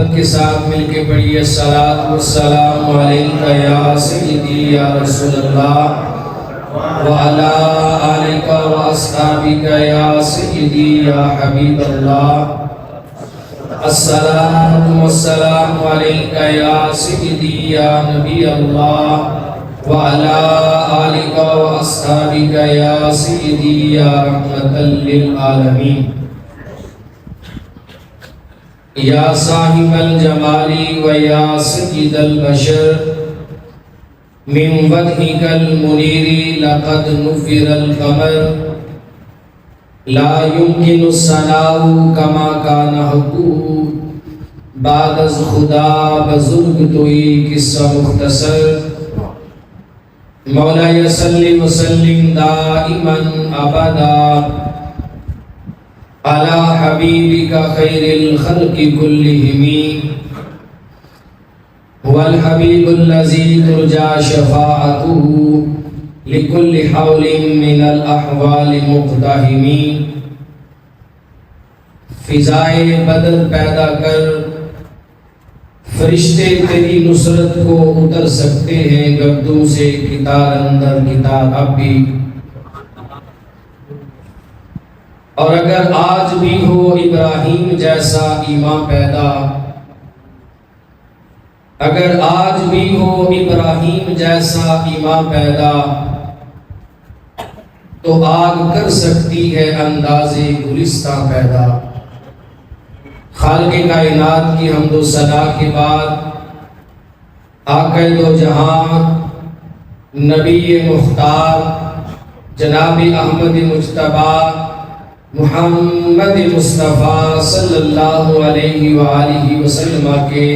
محبت کے ساتھ مل کے پڑھیے الصلاۃ والسلام علیکہ یا سیدی یا رسول اللہ وعلی آلکہ واصحابکہ یا سیدی یا حبیب اللہ الصلاۃ والسلام علیکہ یا سیدی یا نبی اللہ وعلی آلکہ واصحابکہ یا سیدی یا رحمۃ للعالمین یا صاحب الجمال و یا سید البشر من وجهك المنیر لقد نفر القمر لا يمكن الثناء كما كان حقه بعد از خدا بزرگ توئی قصہ مختصر مولا صلی وسلم دائما ابدا علی حبیبک خیر الخلق کلہم هو الحبیب الذی ترجى شفاعته لكل حول من الاحوال مقتحم فضائے بدر پیدا کر فرشتے تیری نصرت کو اتر سکتے ہیں گردوں سے کتار اندر کتار اب بھی، اور اگر آج بھی ہو ابراہیم جیسا ایمان پیدا، اگر آج بھی ہو ابراہیم جیسا ایمان پیدا تو آگ کر سکتی ہے انداز گلستہ پیدا۔ خالق کائنات کی حمد و ثنا کے بعد آقا دو جہاں نبی مختار جناب احمد مجتبی محمد مصطفیٰ صلی اللہ علیہ وآلہ وسلم کے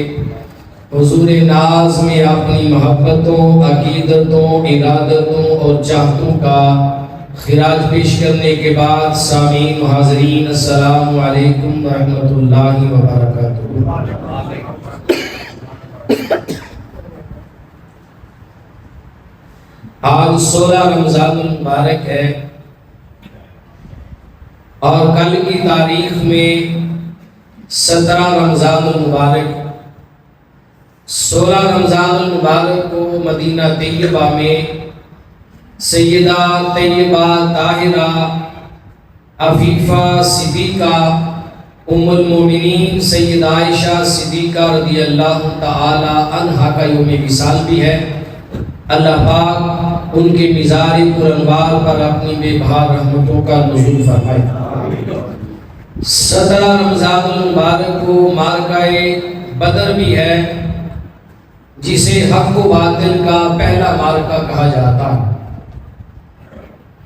حضور ناز میں اپنی محبتوں، عقیدتوں، ارادتوں اور چاہتوں کا خراج پیش کرنے کے بعد سامعین و حاضرین السلام علیکم ورحمۃ اللہ وبرکاتہ۔ آج 16 رمضان المبارک ہے اور کل کی تاریخ میں 17 رمضان المبارک، 16 رمضان المبارک کو مدینہ طیبہ میں سیدہ طیبہ طاہرہ عفیفہ صدیقہ ام المومنین سیدہ عائشہ صدیقہ رضی اللہ تعالی عنہا کا یوم وصال بھی ہے۔ اللہ پاک ان کے مزار پرانوار پر اپنی بے بہار رحمتوں کا نزول فرمائے۔ 17 رمضان المبارک کو مارکہ بدر بھی ہے، جسے حق و باطل کا پہلا مارکہ کہا جاتا ہے،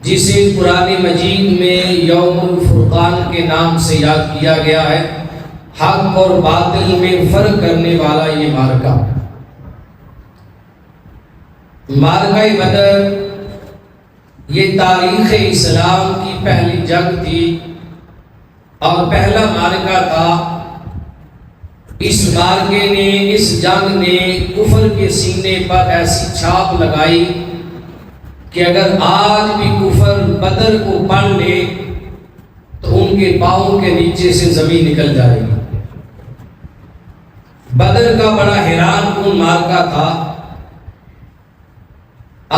جسے قرآن مجید میں یوم الفرقان کے نام سے یاد کیا گیا ہے۔ حق اور باطل میں فرق کرنے والا یہ مارکہ، مارکہ بدر یہ تاریخ اسلام کی پہلی جنگ تھی اور پہلا مارکہ تھا۔ اس مارکے نے، اس جنگ نے کفر کے سینے پر ایسی چھاپ لگائی کہ اگر آج بھی کفر بدر کو پڑھ لے تو ان کے پاؤں کے نیچے سے زمین نکل جائے گی۔ بدر کا بڑا حیران کن مارکہ تھا۔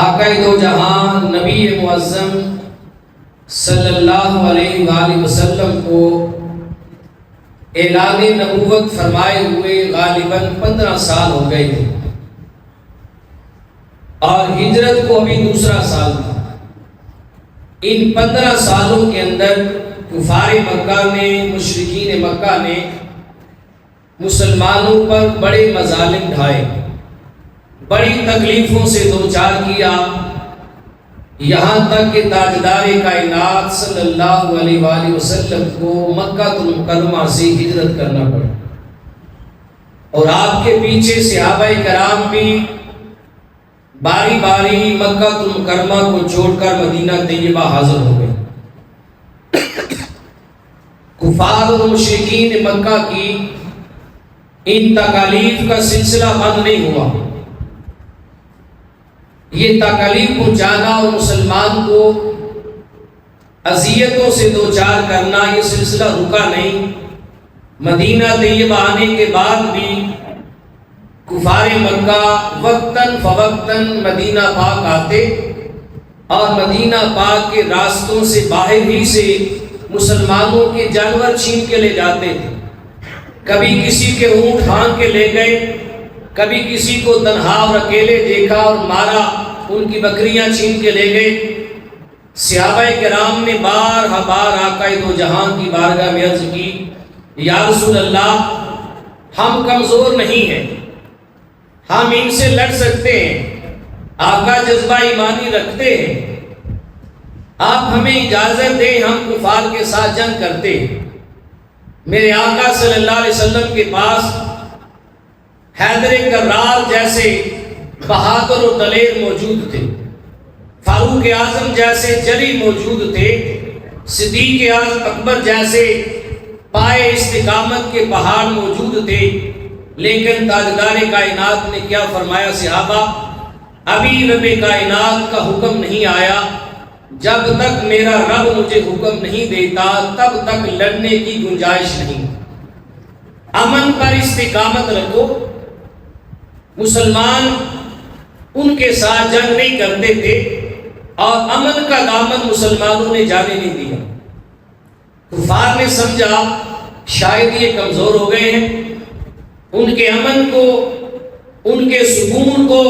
آقا دو جہاں نبی معظم صلی اللہ علیہ وآلہ وسلم کو اعلان نبوت فرمائے ہوئے غالباً 15 سال ہو گئے تھے اور ہجرت کو ابھی دوسرا سال تھا۔ ان 15 سالوں کے اندر کفار مکہ نے، مشرکین مکہ نے مسلمانوں پر بڑے مظالم ڈھائے، بڑی تکلیفوں سے دوچار کیا، یہاں تک کہ تاجدار کائنات صلی اللہ علیہ وآلہ وسلم کو مکہ المکرمہ سے ہجرت کرنا پڑا، اور آپ کے پیچھے صحابہ کرام بھی باری باری مکہ المکرمہ کو چھوڑ کر مدینہ طیبہ حاضر ہو گئے۔ کفار اور مشرکین مکہ کی ان تکالیف کا سلسلہ بند نہیں ہوا۔ یہ تکالیف پہنچانا اور مسلمان کو اذیتوں سے دوچار کرنا، یہ سلسلہ رکا نہیں۔ مدینہ طیبہ آنے کے بعد بھی کفار مکہ وقتاً فوقتاً مدینہ پاک آتے اور مدینہ پاک کے راستوں سے باہر ہی سے مسلمانوں کے جانور چھین کے لے جاتے تھے۔ کبھی کسی کے اونٹ ہانک کے لے گئے، کبھی کسی کو تنہا اور اکیلے دیکھا اور مارا، ان کی بکریاں چھین کے لے گئے۔ صحابہ کرام نے بار آقا دو جہاں کی بارگاہ میں عرض کی، یا رسول اللہ، ہم کمزور نہیں ہیں، ہم ان سے لڑ سکتے ہیں، آقا جذبہ ایمانی رکھتے ہیں، آپ ہمیں اجازت دیں، ہم کفار کے ساتھ جنگ کرتے ہیں۔ میرے آقا صلی اللہ علیہ وسلم کے پاس حیدر کرار جیسے بہادر و دلیر موجود تھے، فاروق اعظم جیسے جری موجود تھے، صدیق اعظم اکبر جیسے پائے استقامت کے پہاڑ موجود تھے، لیکن تاجدار کائنات نے کیا فرمایا؟ صحابہ، ابھی رب کائنات کا حکم نہیں آیا، جب تک میرا رب مجھے حکم نہیں دیتا تب تک لڑنے کی گنجائش نہیں۔ امن پر استقامت رکھو۔ مسلمان ان کے ساتھ جنگ نہیں کرتے تھے اور امن کا دامن مسلمانوں نے جانے نہیں دیا۔ کفار نے سمجھا شاید یہ کمزور ہو گئے ہیں، ان کے امن کو، ان کے سکون کو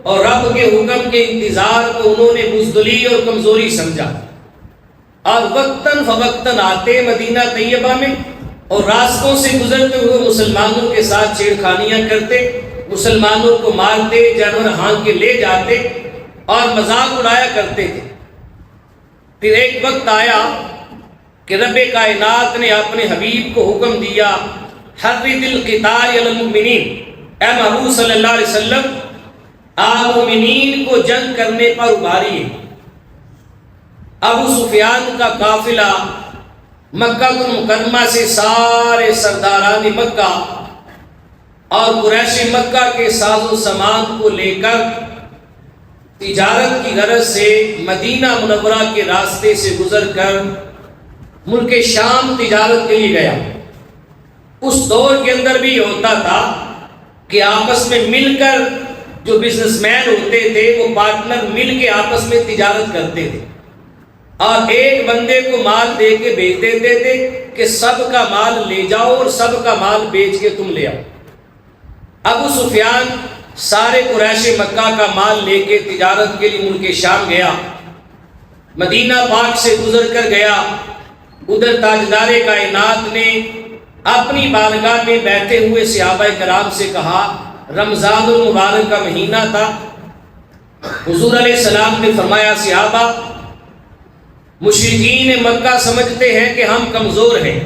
اور رب کے حکم کے انتظار کو انہوں نے بزدلی اور کمزوری سمجھا، اور وقتاً فوقتاً آتے مدینہ طیبہ میں اور راستوں سے گزرتے ہوئے مسلمانوں کے ساتھ چھیڑخانیاں کرتے، مسلمانوں کو مارتے، جانور ہانک کے لے جاتے اور مذاق اڑایا کرتے تھے۔ پھر ایک وقت آیا کہ رب کائنات نے اپنے حبیب کو حکم دیا، حرِّض القتال علی المؤمنین، اے محبوب صلی اللہ علیہ وسلم، آپ مومنین کو جنگ کرنے پر ابھاریے۔ ابو سفیان کا قافلہ مکہ المکرمہ سے سارے سرداران مکہ اور قریش مکہ کے ساز و سامان کو لے کر تجارت کی غرض سے مدینہ منورہ کے راستے سے گزر کر ملک شام تجارت کے لیے گیا۔ اس دور کے اندر بھی یہ ہوتا تھا کہ آپس میں مل کر جو بزنس مین ہوتے تھے وہ پارٹنر مل کے آپس میں تجارت کرتے تھے اور ایک بندے کو مال دے کے بیچ دیتے تھے کہ سب کا مال لے جاؤ اور سب کا مال بیچ کے تم لے آؤ۔ ابو سفیان سارے قریش مکہ کا مال لے کے تجارت کے لیے ملک شام گیا، مدینہ پاک سے گزر کر گیا۔ ادھر تاجدار کائنات نے اپنی بارگاہ میں بیٹھے ہوئے صحابہ کرام سے کہا، رمضان المبارک کا مہینہ تھا، حضور علیہ السلام نے فرمایا، صحابہ، مشرکین مکہ سمجھتے ہیں کہ ہم کمزور ہیں،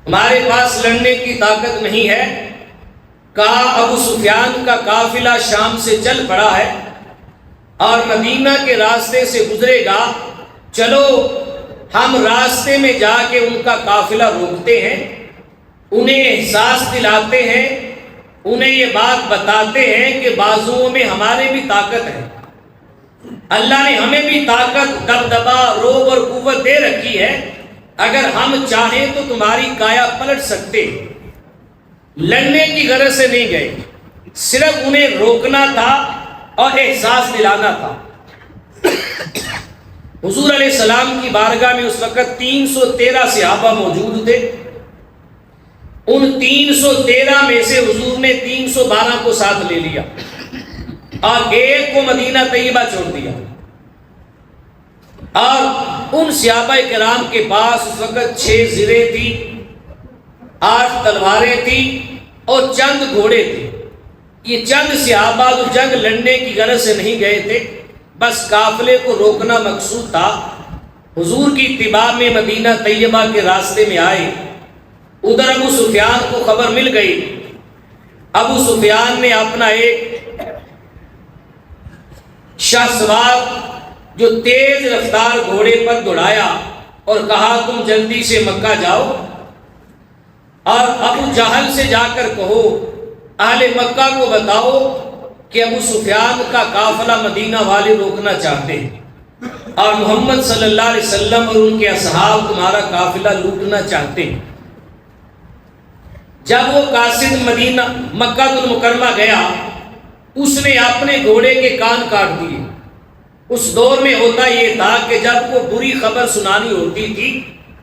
ہمارے پاس لڑنے کی طاقت نہیں ہے۔ کہا ابو سفیان کا قافلہ شام سے چل پڑا ہے اور مدینہ کے راستے سے گزرے گا، چلو ہم راستے میں جا کے ان کا قافلہ روکتے ہیں، انہیں احساس دلاتے ہیں، انہیں یہ بات بتاتے ہیں کہ بازوؤں میں ہمارے بھی طاقت ہے، اللہ نے ہمیں بھی طاقت، دبدبا، روب اور قوت دے رکھی ہے، اگر ہم چاہیں تو تمہاری کایا پلٹ سکتے۔ لڑنے کی غرض سے نہیں گئے، صرف انہیں روکنا تھا اور احساس دلانا تھا۔ حضور علیہ السلام کی بارگاہ میں اس وقت 313 صحابہ موجود تھے، ان 313 میں سے حضور نے 312 کو ساتھ لے لیا اور ایک کو مدینہ طیبہ چھوڑ دیا، اور ان صحابہ کرام کے پاس اس وقت 6 زریں تھی، 8 تلواریں تھیں اور چند گھوڑے تھے۔ یہ چند صحابہ جو جنگ لڑنے کی غرض سے نہیں گئے تھے، بس قافلے کو روکنا مقصود تھا۔ حضور کی اتباع میں مدینہ طیبہ کے راستے میں آئے، ادھر ابو سفیان کو خبر مل گئی۔ ابو سفیان نے اپنا ایک شاہ سوار جو تیز رفتار گھوڑے پر دوڑایا اور کہا، تم جلدی سے مکہ جاؤ اور ابو جہل سے جا کر کہو، اہل مکہ کو بتاؤ کہ ابو سفیان کا قافلہ مدینہ والے روکنا چاہتے ہیں اور محمد صلی اللہ علیہ وسلم اور ان کے اصحاب تمہارا قافلہ لوٹنا چاہتے ہیں۔ جب وہ قاصد مدینہ مکہ المکرمہ گیا، اس نے اپنے گھوڑے کے کان کاٹ دیے۔ اس دور میں ہوتا یہ تھا کہ جب وہ بری خبر سنانی ہوتی تھی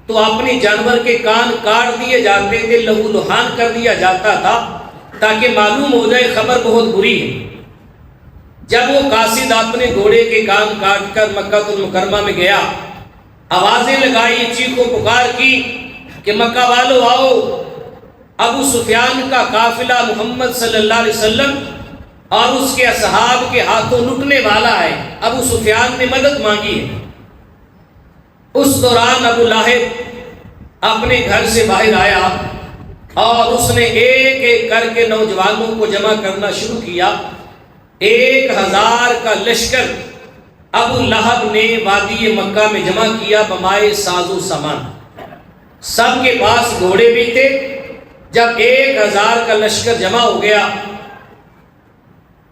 تو اپنے جانور کے کان کاٹ دیے جاتے تھے، لہو لہان کر دیا جاتا تھا تاکہ معلوم ہو جائے خبر بہت بری ہے۔ جب وہ قاصد اپنے گھوڑے کے کان کاٹ کر مکہ المکرمہ میں گیا، آوازیں لگائی، چیخ و پکار کی کہ مکہ والو آؤ، ابو سفیان کا قافلہ محمد صلی اللہ علیہ وسلم اور اس کے اصحاب کے ہاتھوں لٹنے والا ہے، ابو سفیان نے مدد مانگی ہے۔ اس دوران ابو لہب اپنے گھر سے باہر آیا اور اس نے ایک ایک کر کے نوجوانوں کو جمع کرنا شروع کیا۔ 1000 کا لشکر ابو لہب نے وادی مکہ میں جمع کیا بمائے ساز و سامان، سب کے پاس گھوڑے بھی تھے۔ جب 1000 کا لشکر جمع ہو گیا،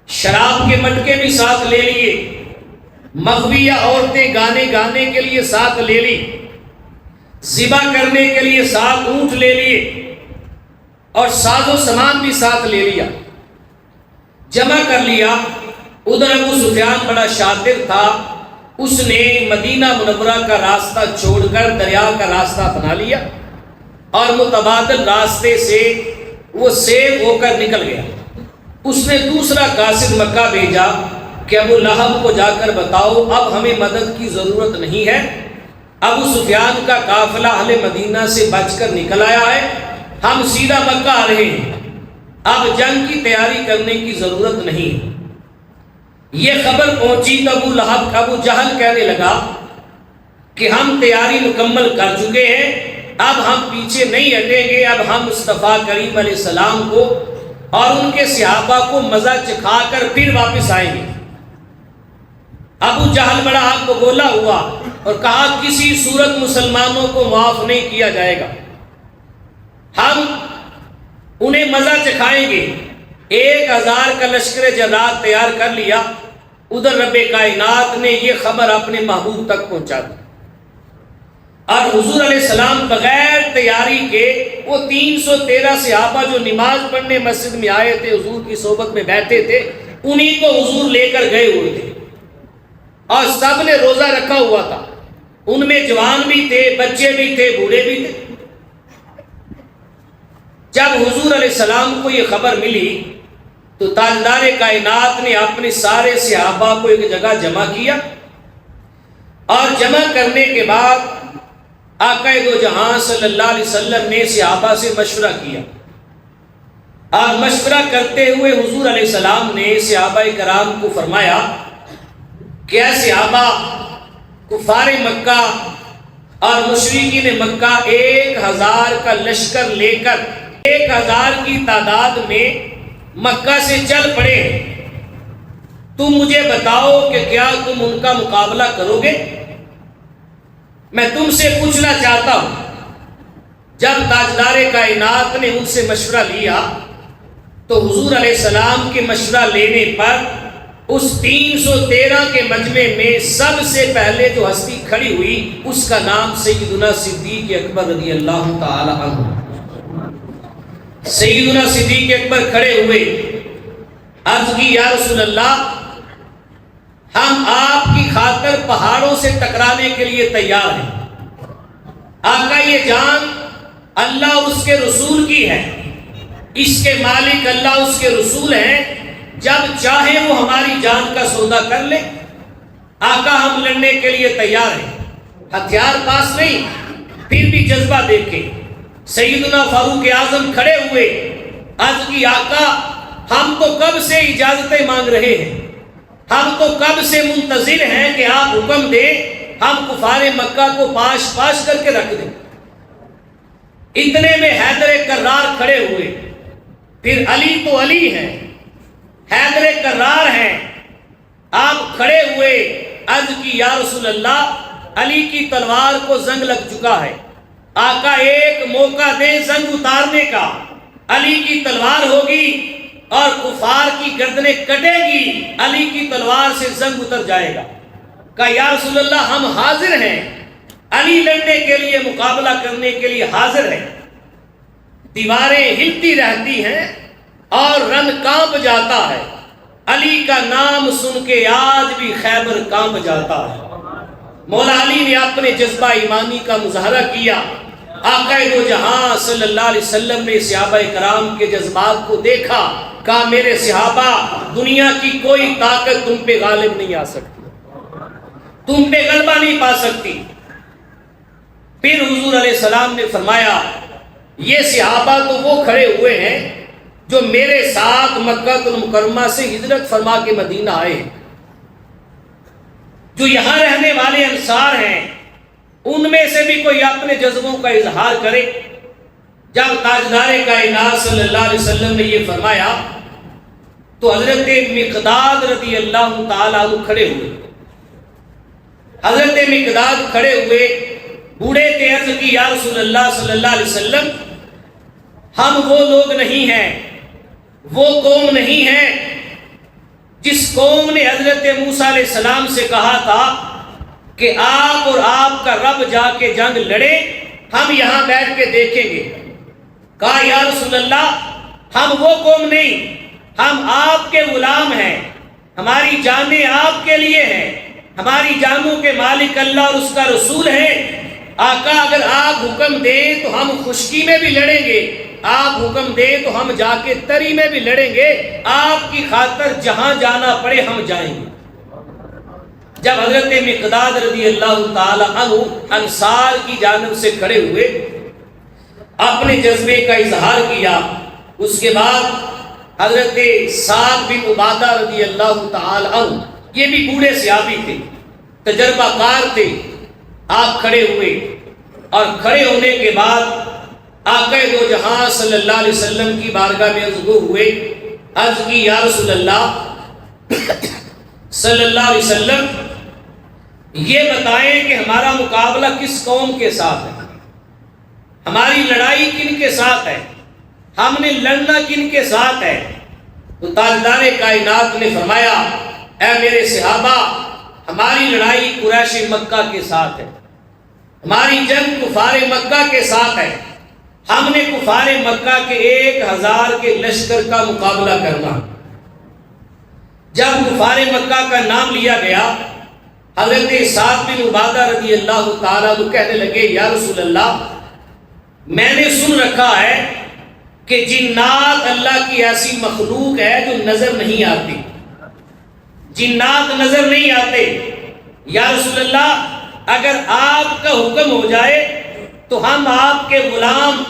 شراب کے مٹکے بھی ساتھ لے لیے، مغویہ عورتیں گانے کے لیے ساتھ لے لی، ذبح کرنے کے لیے ساتھ اونٹ لے لیے اور ساز و سامان بھی ساتھ لے لیا، جمع کر لیا۔ ادھر ابو سفیان بڑا شاطر تھا، اس نے مدینہ منورہ کا راستہ چھوڑ کر دریا کا راستہ اپنا لیا اور متبادل راستے سے وہ سیر ہو کر نکل گیا۔ اس نے دوسرا قاصد مکہ بھیجا کہ ابو لہب کو جا کر بتاؤ اب ہمیں مدد کی ضرورت نہیں ہے، ابو سفیان کا قافلہ اہل مدینہ سے بچ کر نکل آیا ہے، ہم سیدھا مکہ آ رہے ہیں، اب جنگ کی تیاری کرنے کی ضرورت نہیں۔ یہ خبر پہنچی تو ابو جہل کہنے لگا کہ ہم تیاری مکمل کر چکے ہیں، اب ہم پیچھے نہیں ہٹیں گے، اب ہم مصطفیٰ کریم علیہ السلام کو اور ان کے صحابہ کو مزہ چکھا کر پھر واپس آئیں گے۔ ابو جہل بڑا آگ بگولا ہوا اور کہا کسی صورت مسلمانوں کو معاف نہیں کیا جائے گا، ہم انہیں مزہ چکھائیں گے۔ 1000 کا لشکر جرات تیار کر لیا۔ ادھر رب کائنات نے یہ خبر اپنے محبوب تک پہنچا دی اور حضور علیہ السلام بغیر تیاری کے وہ 313 صحابہ جو نماز پڑھنے مسجد میں آئے تھے، حضور کی صحبت میں بیٹھے تھے، انہی کو حضور لے کر گئے ہوئے تھے اور سب نے روزہ رکھا ہوا تھا، ان میں جوان بھی تھے، بچے بھی تھے، بوڑھے بھی تھے۔ جب حضور علیہ السلام کو یہ خبر ملی تو تاجدار کائنات نے اپنے سارے صحابہ کو ایک جگہ جمع کیا اور جمع کرنے کے بعد آقا دو جہاں صلی اللہ علیہ وسلم نے صحابہ سے مشورہ کیا اور مشورہ کرتے ہوئے حضور علیہ السلام نے صحابہ کرام کو فرمایا کہ اے صحابہ، کفار مکہ اور مشرکین مکہ 1000 کا لشکر لے کر 1000 کی تعداد میں مکہ سے چل پڑے، تم مجھے بتاؤ کہ کیا تم ان کا مقابلہ کرو گے؟ میں تم سے پوچھنا چاہتا ہوں۔ جب تاجدار کائنات نے ان سے مشورہ لیا تو حضور علیہ السلام کے مشورہ لینے پر اس 313 کے مجمع میں سب سے پہلے جو ہستی کھڑی ہوئی اس کا نام سیدنا صدیق اکبر رضی اللہ تعالی عنہ۔ سیدنا صدیق اکبر کھڑے ہوئے، عرض کی یا رسول اللہ، ہم آپ کی خاطر پہاڑوں سے ٹکرانے کے لیے تیار ہیں۔ آقا یہ جان اللہ اس کے رسول کی ہے، اس کے مالک اللہ اس کے رسول ہیں، جب چاہے وہ ہماری جان کا سودا کر لے۔ آقا ہم لڑنے کے لیے تیار ہیں، ہتھیار پاس نہیں، پھر بھی جذبہ دیکھیں۔ سیدنا فاروق اعظم کھڑے ہوئے، عرض کی آقا ہم تو کب سے اجازتیں مانگ رہے ہیں، ہم تو کب سے منتظر ہیں کہ آپ حکم دیں، ہم کفار مکہ کو پاش پاش کر کے رکھ دیں۔ اتنے میں حیدر کرار کھڑے ہوئے، پھر علی تو علی ہے، حیدر کرار ہیں، آپ کھڑے ہوئے، عرض کی یا رسول اللہ، علی کی تلوار کو زنگ لگ چکا ہے، آقا ایک موقع دیں زنگ اتارنے کا، علی کی تلوار ہوگی اور کفار کی گردنیں کٹے گی، علی کی تلوار سے زنگ اتر جائے گا۔ کہا یا رسول اللہ ہم حاضر ہیں، علی لڑنے کے لیے، مقابلہ کرنے کے لیے حاضر ہیں۔ دیواریں ہلتی رہتی ہیں اور رن کانپ جاتا ہے، علی کا نام سن کے آج بھی خیبر کانپ جاتا ہے۔ مولا علی نے اپنے جذبہ ایمانی کا مظاہرہ کیا۔ آقا دو جہاں صلی اللہ علیہ وسلم نے صحابہ کرام کے جذبات کو دیکھا، کہا میرے صحابہ، دنیا کی کوئی طاقت تم پہ غالب نہیں آ سکتی، تم پہ غلبہ نہیں پا سکتی۔ پھر حضور علیہ السلام نے فرمایا یہ صحابہ تو وہ کھڑے ہوئے ہیں جو میرے ساتھ مکہ المکرمہ سے ہجرت فرما کے مدینہ آئے ہیں، جو یہاں رہنے والے انصار ہیں، ان میں سے بھی کوئی اپنے جذبوں کا اظہار کرے۔ جب تاجدار کائنات صلی اللہ علیہ وسلم نے یہ فرمایا تو حضرت مقداد رضی اللہ تعالیٰ عنہ کھڑے ہوئے۔ حضرت مقداد کھڑے ہوئے، بوڑھے نے عرض کی یا رسول اللہ صلی اللہ علیہ وسلم، ہم وہ لوگ نہیں ہیں، وہ قوم نہیں ہے جس قوم نے حضرت موسیٰ علیہ السلام سے کہا تھا کہ آپ اور آپ کا رب جا کے جنگ لڑے، ہم یہاں بیٹھ کے دیکھیں گے۔ کہا یا رسول اللہ، ہم وہ قوم نہیں، ہم آپ کے غلام ہیں، ہماری جانیں آپ کے لیے ہیں، ہماری جانوں کے مالک اللہ اور اس کا رسول ہے۔ آقا اگر آپ حکم دیں تو ہم خشکی میں بھی لڑیں گے، آپ حکم دیں تو ہم جا کے تری میں بھی لڑیں گے، آپ کی خاطر جہاں جانا پڑے ہم جائیں گے۔ جب حضرت مقداد رضی اللہ تعالی عنہ انصار کی جانب سے کھڑے ہوئے، اپنے جذبے کا اظہار کیا، اس کے بعد حضرت سعد بن عبادہ رضی اللہ تعالی عنہ، یہ بھی بوڑھے صحابی تھے، تجربہ کار تھے، آپ کھڑے ہوئے اور کھڑے ہونے کے بعد آقا دو جہاں صلی اللہ علیہ وسلم کی بارگاہ میں عرض ہوئے، عرض کی یا رسول اللہ صلی اللہ علیہ وسلم، یہ بتائیں کہ ہمارا مقابلہ کس قوم کے ساتھ ہے، ہماری لڑائی کن کے ساتھ ہے، ہم نے لڑنا کن کے ساتھ ہے؟ تو تاجدار کائنات نے فرمایا اے میرے صحابہ، ہماری لڑائی قریش مکہ کے ساتھ ہے، ہماری جنگ کفار مکہ کے ساتھ ہے، ہم نے کفار مکہ کے 1000 کے لشکر کا مقابلہ کرنا۔ جب کفار مکہ کا نام لیا گیا، حضرت سعد بن عبادہ رضی اللہ تعالیٰ عنہ کہنے لگے یا رسول اللہ، میں نے سن رکھا ہے کہ جنات اللہ کی ایسی مخلوق ہے جو نظر نہیں آتی، جنات نظر نہیں آتے، یا رسول اللہ اگر آپ کا حکم ہو جائے تو ہم آپ کے غلام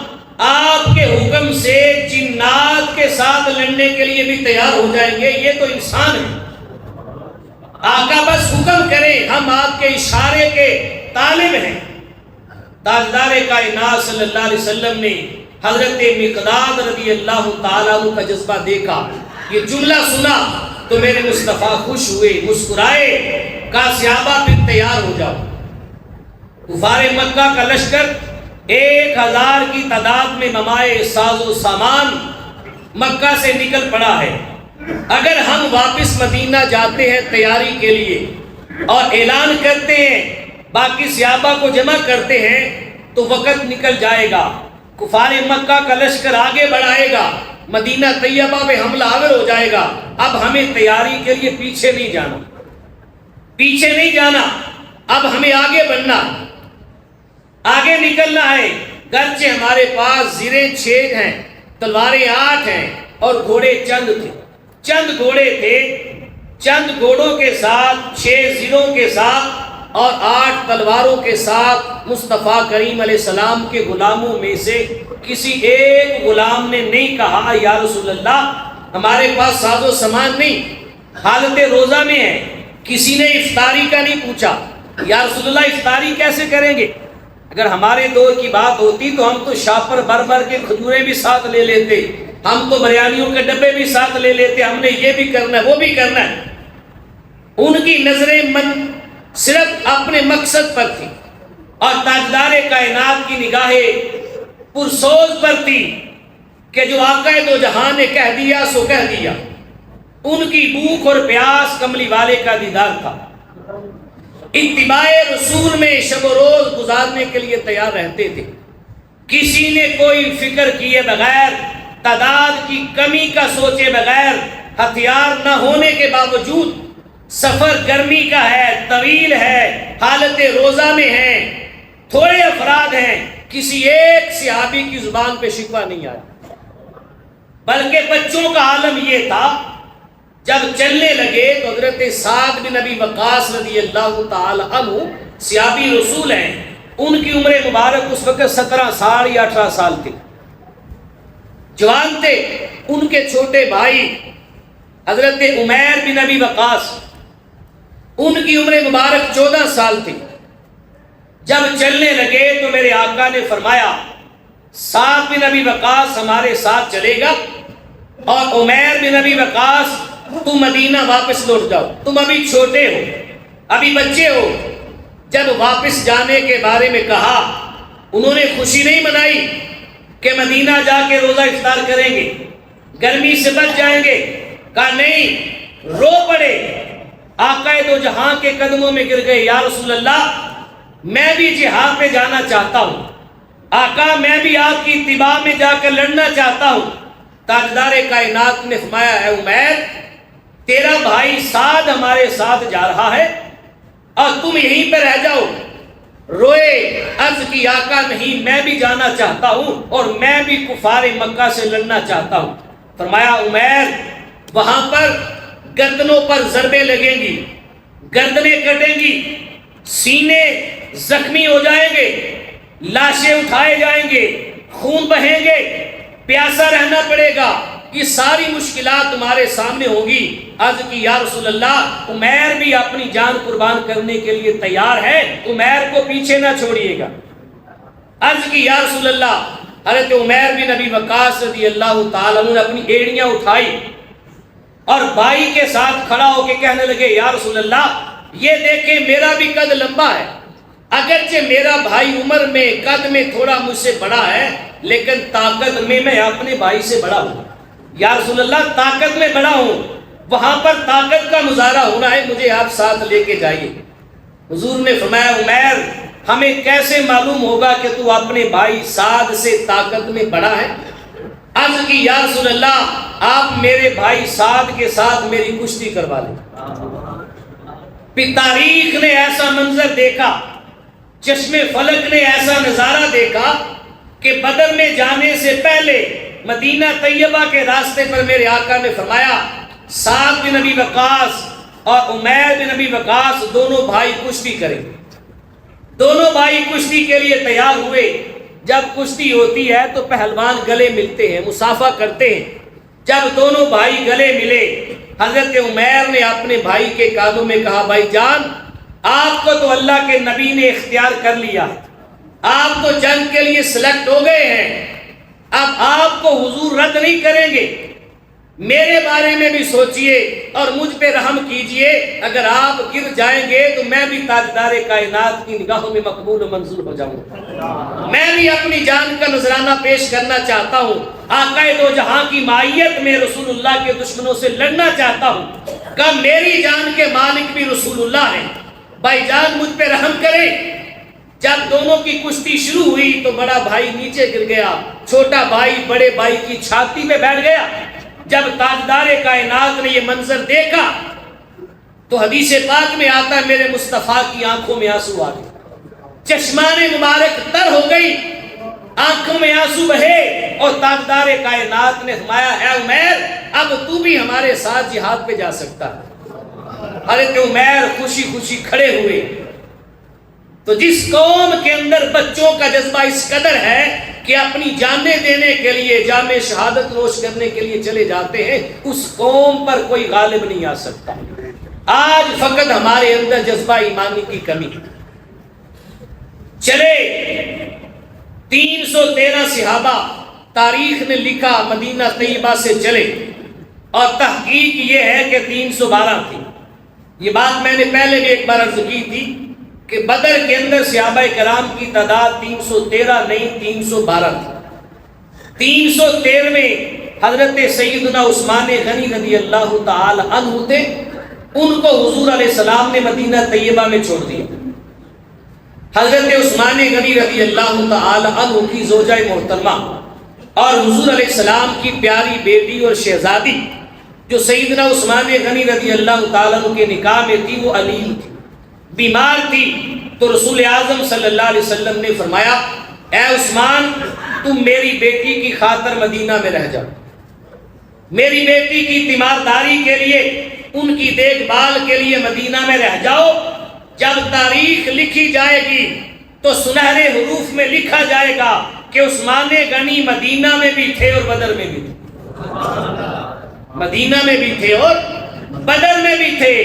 آپ کے حکم سے جنات کے ساتھ لڑنے کے لیے بھی تیار ہو جائیں گے، یہ تو انسان ہے، آقا بس حکم کریں، ہم آپ کے اشارے کے طالب ہیں۔ تاجدار کائنات صلی اللہ علیہ وسلم نے حضرت مقداد رضی اللہ تعالیٰ عنہ کا جذبہ دیکھا، یہ جملہ سنا تو میرے مصطفیٰ خوش ہوئے، مسکرائے، کہا صحابہ پھر تیار ہو جاؤ۔ کفار مکہ کا لشکر 1000 کی تعداد میں ممائے ساز و سامان مکہ سے نکل پڑا ہے۔ اگر ہم واپس مدینہ جاتے ہیں تیاری کے لیے اور اعلان کرتے ہیں، باقی صحابہ کو جمع کرتے ہیں تو وقت نکل جائے گا، کفار مکہ کا لشکر آگے بڑھائے گا، مدینہ طیبہ میں حملہ آور ہو جائے گا۔ اب ہمیں تیاری کے لیے پیچھے نہیں جانا، پیچھے نہیں جانا، اب ہمیں آگے بڑھنا، آگے نکلنا ہے۔ گرچہ ہمارے پاس زریں 6 ہیں، تلواریں 8 ہیں اور گھوڑے چند تھے، چند گھوڑے تھے، چند گھوڑوں کے ساتھ 6 زروں کے ساتھ اور 8 تلواروں کے ساتھ مصطفیٰ کریم علیہ السلام کے غلاموں میں سے کسی ایک غلام نے نہیں کہا یا رسول اللہ ہمارے پاس ساز و سامان نہیں، حالت روزہ میں ہے۔ کسی نے افطاری کا نہیں پوچھا، یا رسول اللہ افطاری کیسے کریں گے؟ اگر ہمارے دور کی بات ہوتی تو ہم تو شاپر بھر بھر کے کھجوریں بھی ساتھ لے لیتے، ہم تو بریانیوں کے ڈبے بھی ساتھ لے لیتے، ہم نے یہ بھی کرنا ہے وہ بھی کرنا ہے۔ ان کی نظریں صرف اپنے مقصد پر تھی اور تاجدار کائنات کی نگاہیں پرسوز پر تھی کہ جو آقا دو جہاں نے کہہ دیا سو کہہ دیا۔ ان کی بھوک اور پیاس کملی والے کا دیدار تھا، اتباع رسول میں شب و روز گزارنے کے لیے تیار رہتے تھے۔ کسی نے کوئی فکر کیے بغیر، تعداد کی کمی کا سوچے بغیر، ہتھیار نہ ہونے کے باوجود، سفر گرمی کا ہے، طویل ہے، حالت روزہ میں ہیں، تھوڑے افراد ہیں، کسی ایک صحابی کی زبان پہ شکوہ نہیں آیا، بلکہ بچوں کا عالم یہ تھا جب چلنے لگے تو حضرت سعد بن ابی وقاص رضی اللہ تعالی عنہ صحابی رسول ہیں، ان کی عمر مبارک اس وقت 17 سال یا 18 سال تھی، جوان تھے۔ ان کے چھوٹے بھائی حضرت عمیر بن ابی وقاص، ان کی عمر مبارک 14 سال تھی۔ جب چلنے لگے تو میرے آقا نے فرمایا سعد بن ابی وقاص ہمارے ساتھ چلے گا، اور عمیر بن ابی وقاص تم مدینہ واپس لوٹ جاؤ، تم ابھی چھوٹے ہو، ابھی بچے ہو۔ جب واپس جانے کے بارے میں کہا، انہوں نے خوشی نہیں منائی کہ مدینہ جا کے روزہ افطار کریں گے، گرمی سے بچ جائیں گے، کہا نہیں، رو پڑے، آقا دو جہاں کے قدموں میں گر گئے، یا رسول اللہ میں بھی جہاد پہ جانا چاہتا ہوں، آقا میں بھی آپ کی اتباع میں جا کر لڑنا چاہتا ہوں۔ تاجدار کائنات نے فرمایا اے عمیر، تیرا بھائی سعد ہمارے ساتھ جا رہا ہے اور تم یہیں پہ رہ جاؤ۔ روئے، عرض کی آقا نہیں، میں بھی جانا چاہتا ہوں اور میں بھی کفار مکہ سے لڑنا چاہتا ہوں۔ فرمایا عمیر، وہاں پر گردنوں پر ضربیں لگیں گی، گردنیں کٹیں گی، سینے زخمی ہو جائیں گے، لاشیں اٹھائے جائیں گے، خون بہیں گے، پیاسا رہنا پڑے گا، یہ ساری مشکلات تمہارے سامنے ہوگی۔ عرض کی یا رسول اللہ، عمیر بھی اپنی جان قربان کرنے کے لیے تیار ہے، عمیر کو پیچھے نہ چھوڑیے گا۔ عرض کی یا رسول اللہ، حضرت عمیر بن ابی وقاص رضی اللہ تعالیٰ عنہ نے اپنی ایڑیاں اٹھائی اور بھائی کے ساتھ کھڑا ہو کے کہنے لگے یا رسول اللہ یہ دیکھیں میرا بھی قد لمبا ہے، اگرچہ میرا بھائی عمر میں قد میں تھوڑا مجھ سے بڑا ہے لیکن طاقت میں اپنے بھائی سے بڑا ہوں، یا رسول اللہ طاقت میں بڑا ہوں، وہاں پر طاقت کا مظاہرہ ہونا ہے، مجھے آپ ساتھ لے کے جائیے۔ حضور نے فرمایا عمیر، ہمیں کیسے معلوم ہوگا کہ تو اپنے بھائی سعد سے طاقت میں بڑا ہے؟ عرض کی یا رسول اللہ، آپ میرے بھائی سعد کے ساتھ میری کشتی کروا لیں۔ پھر تاریخ نے ایسا منظر دیکھا، چشم فلک نے ایسا نظارہ دیکھا کہ بدر میں جانے سے پہلے مدینہ طیبہ کے راستے پر میرے آقا نے فرمایا سعد بن ابی وقاص اور عمیر بن ابی وقاص دونوں بھائی کشتی کریں۔ دونوں بھائی کشتی کے لیے تیار ہوئے۔ جب کشتی ہوتی ہے تو پہلوان گلے ملتے ہیں، مصافحہ کرتے ہیں۔ جب دونوں بھائی گلے ملے، حضرت عمیر نے اپنے بھائی کے کانوں میں کہا بھائی جان، آپ کو تو اللہ کے نبی نے اختیار کر لیا، آپ تو جنگ کے لیے سلیکٹ ہو گئے ہیں، اب آپ کو حضور رد نہیں کریں گے، میرے بارے میں بھی سوچئے اور مجھ پہ رحم کیجئے، اگر آپ گر جائیں گے تو میں بھی تاجدار کائنات کی نگاہوں میں مقبول و منظور ہو جاؤں گا، میں بھی اپنی جان کا نذرانہ پیش کرنا چاہتا ہوں، آقا دو جہاں کی مائیت میں رسول اللہ کے دشمنوں سے لڑنا چاہتا ہوں، کہ میری جان کے مالک بھی رسول اللہ ہیں، بھائی جان مجھ پہ رحم کریں۔ جب دونوں کی کشتی شروع ہوئی تو بڑا بھائی نیچے گر گیا، چھوٹا بھائی بڑے بھائی کی چھاتی پہ بیٹھ گیا۔ جب تاجدار کائنات نے یہ منظر دیکھا تو حدیث پاک میں آتا ہے میرے مصطفیٰ کی آنکھوں میں آنسو آ گئے، چشمان مبارک تر ہو گئی، آنکھوں میں آنسو بہے، اور تاجدار کائنات نے فرمایا اے عمیر، اب تو بھی ہمارے ساتھ جہاد پہ جا سکتا ہے۔ حضرت عمیر خوشی خوشی کھڑے ہوئے۔ تو جس قوم کے اندر بچوں کا جذبہ اس قدر ہے کہ اپنی جانیں دینے کے لیے جامِ شہادت نوش کرنے کے لیے چلے جاتے ہیں، اس قوم پر کوئی غالب نہیں آ سکتا۔ آج فقط ہمارے اندر جذبہ ایمانی کی کمی ہے۔ چلے 313 صحابہ تاریخ نے لکھا مدینہ طیبہ سے چلے، اور تحقیق یہ ہے کہ 312 تھی۔ یہ بات میں نے پہلے بھی ایک بار عرض کی تھی کہ بدر کے اندر صحابہ کرام کی تعداد 313 نہیں 312 تھی۔ 313 میں حضرت سیدنا عثمان غنی رضی اللہ تعالی عنہ تھے، ان کو حضور علیہ السلام نے مدینہ طیبہ میں چھوڑ دیا۔ حضرت عثمان غنی رضی اللہ تعالی عنہ کی زوجہ محترمہ اور حضور علیہ السلام کی پیاری بیٹی اور شہزادی جو سیدنا عثمان غنی رضی اللہ تعالیٰ عنہ کے نکاح میں تھی وہ علیم تھی، بیمار تھی۔ تو رسول اعظم صلی اللہ علیہ وسلم نے فرمایا اے عثمان تم میری بیٹی کی خاطر مدینہ میں رہ جاؤ، میری بیٹی کی تیمارداری کے لیے، ان کی دیکھ بھال کے لیے مدینہ میں رہ جاؤ۔ جب تاریخ لکھی جائے گی تو سنہرے حروف میں لکھا جائے گا کہ عثمان غنی مدینہ میں بھی تھے اور بدر میں بھی تھے، مدینہ میں بھی تھے اور بدر میں بھی تھے۔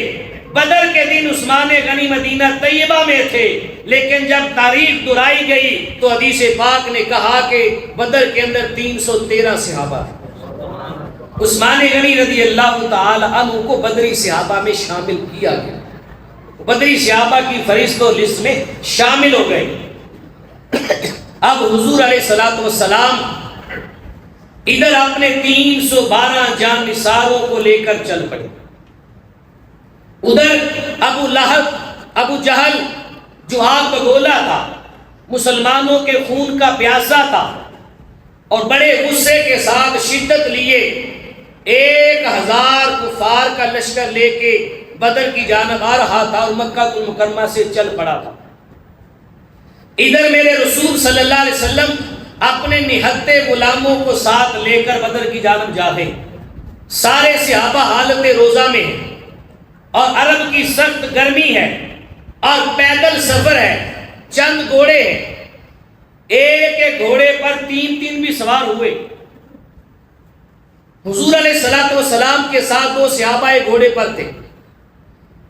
بدر کے دن عثمان غنی مدینہ طیبہ میں تھے، لیکن جب تاریخ دہرائی گئی تو حدیث پاک نے کہا کہ بدر کے اندر 313 صحابہ تھے۔ عثمان غنی رضی اللہ تعالی عنہ کو بدری صحابہ میں شامل کیا گیا، بدری صحابہ کی فہرست و لسٹ میں شامل ہو گئے۔ اب حضور علیہ السلام ادھر اپنے 312 جان نثاروں کو لے کر چل پڑے، ادھر ابو لہب ابو جہل جو آگ بگولا تھا، مسلمانوں کے خون کا پیاسا تھا، اور بڑے غصے کے ساتھ شدت لیے 1000 کفار کا لشکر لے کے بدر کی جانب آ رہا تھا اور مکہ المکرمہ سے چل پڑا تھا۔ ادھر میرے رسول صلی اللہ علیہ وسلم اپنے نہتے غلاموں کو ساتھ لے کر بدر کی جانب جا رہے، سارے صحابہ حالت روزہ میں ہیں، اور عرب کی سخت گرمی ہے اور پیدل سفر ہے، چند گھوڑے ہیں، ایک ایک گھوڑے پر 3 بھی سوار ہوئے۔ حضور علیہ السلام کے ساتھ 2 صحابہ ایک گھوڑے پر تھے،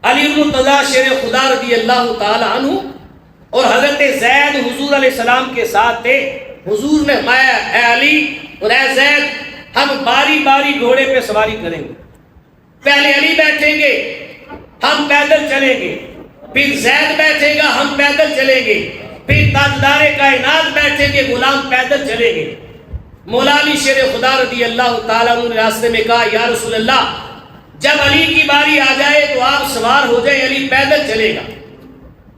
علی بن مرتضیٰ شیر خدا رضی اللہ تعالی عنہ، اور حضرت زید حضور علیہ السلام کے ساتھ تھے۔ حضور نے فرمایا اے علی اور اے زید ہم باری باری گھوڑے پہ سواری کریں گے، پہلے علی بیٹھیں گے ہم پیدل چلیں گے، پھر زید بیٹھے گا ہم پیدل چلیں گے، پھر تاجدار کائنات بیٹھیں گے غلام پیدل چلیں گے۔ مولا علی شیر خدا رضی اللہ تعالیٰ عنہ نے راستے میں کہا یا رسول اللہ جب علی کی باری آ جائے تو آپ سوار ہو جائیں، علی پیدل چلے گا۔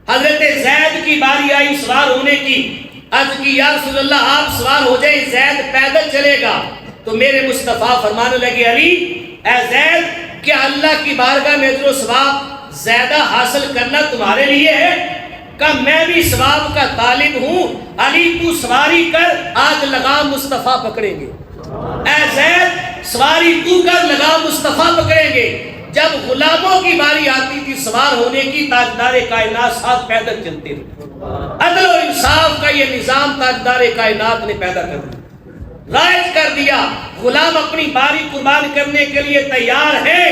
حضرت زید کی باری آئی سوار ہونے کی، عرض کی یا رسول اللہ آپ سوار ہو جائیں، زید پیدل چلے گا۔ تو میرے مصطفیٰ فرمانے لگے علی اے زید کیا اللہ کی بارگاہ میں اجر و ثواب زیادہ حاصل کرنا تمہارے لیے ہے؟ کہ میں بھی ثواب کا طالب ہوں، علی تو سواری کر، آج لگام مصطفیٰ پکڑیں گے۔ اے زید سواری تو کر، لگام مصطفیٰ پکڑیں گے۔ جب غلاموں کی باری آتی تھی سوار ہونے کی، تاجدار کائنات ساتھ پیدل چلتے تھے۔ عدل و انصاف کا یہ نظام تاجدار کائنات نے پیدا کر دیا، رائج کر دیا۔ غلام اپنی باری قربان کرنے کے لیے تیار ہے،